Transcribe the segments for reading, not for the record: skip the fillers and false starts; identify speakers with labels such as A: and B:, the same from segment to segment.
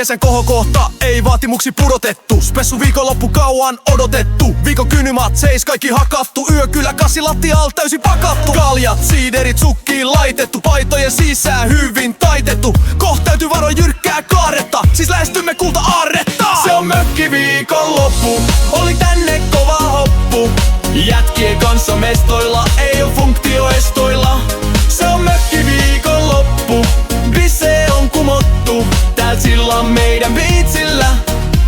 A: Kesän kohokohta, ei vaatimuksi pudotettu. Spessu viikonloppu kauan odotettu. Viikon kynymat seis, kaikki hakattu. Yö kyllä kasilattial täysin pakattu. Kaljat, siiderit sukkiin laitettu. Paitojen sisään hyvin taitettu. Koht täytyy varoa jyrkkää kaaretta. Siis lähestymme kulta-aarretta. Se on mökkiviikonloppu, oli tänne kova hoppu. Jätkien kanssa mestoilla, ei oo funktioestoilla. Se on mökkiviikonloppu, bisse on kumottu. Täält sillan meidän viitsillä,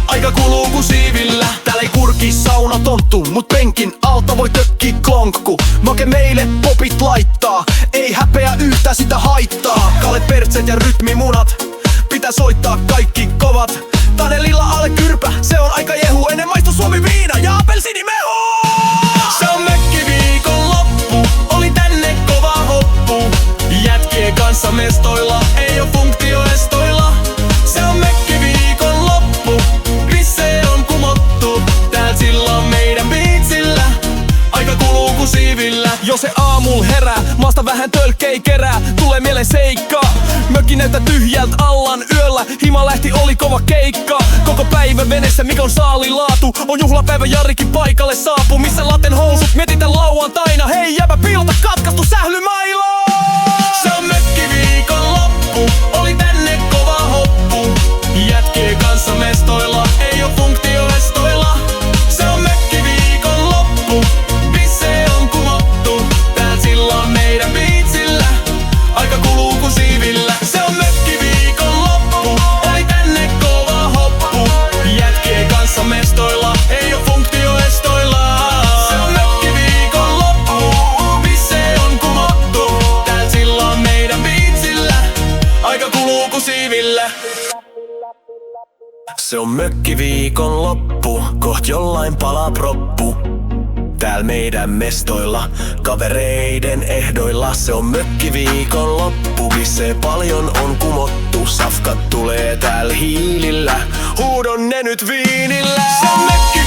A: aika kuluu ku siivillä. Täällä ei kurki sauna tonttu, mut penkin alta voi tökki klonkku. Make meille popit laittaa, ei häpeä yhtään sitä haittaa. Kalet, pertset ja rytmimunat, pitää soittaa kaikki kovat. Tanelilla alle kyrpä, se on aika jehu. Ennen maistu Suomi viina ja apelsiinimehu. Se on mökkiviikonloppu, oli tänne kova hoppu. Jätkien kanssa mestoilla, ei oo funktioestoilla. Se on mökkiviikonloppu, bisse on kumottu. Tääl sillan meidän biitsillä, aika kuluu ku siivillä. Jo se aamul herää, maasta vähän tölkkei kerää. Tulee mieleen seikkaa, mökki näyttää tyhjältä allan yöllä. Hima lähti, oli kova keikka. Koko päivä venessä, Mikon saalilaatu. On juhlapäivä, Jarikin paikalle saapuu. Missä laten housut, mietitään lauantaina. Hei jäbä, pilta katkaistu sählymailo. Se on mökkiviikonloppu, oli tänne kova hoppu. Jätkien kanssa mestoilla, ei oo funktioestoilla. Se on mökkiviikonloppu, bisse on kumottu. Tääl sillan meidän biitsillä, aika kuluu ku siivillä. Se on mökkiviikonloppu, oli tänne kova hoppu. Jätkien kanssa mestoilla, ei oo funktioestoilla. Se on mökkiviikonloppu, bisse on kumottu. Tääl sillan meidän biitsillä, aika kuluu ku siivillä. Se on mökkiviikonloppu, koht jollain palaa proppu. Tääl meidän mestoilla, kavereiden ehdoilla. Se on mökkiviikonloppu, missä paljon on kumottu. Safkat tulee tääl hiilillä, huudon ne nyt viinillä. Se on mökki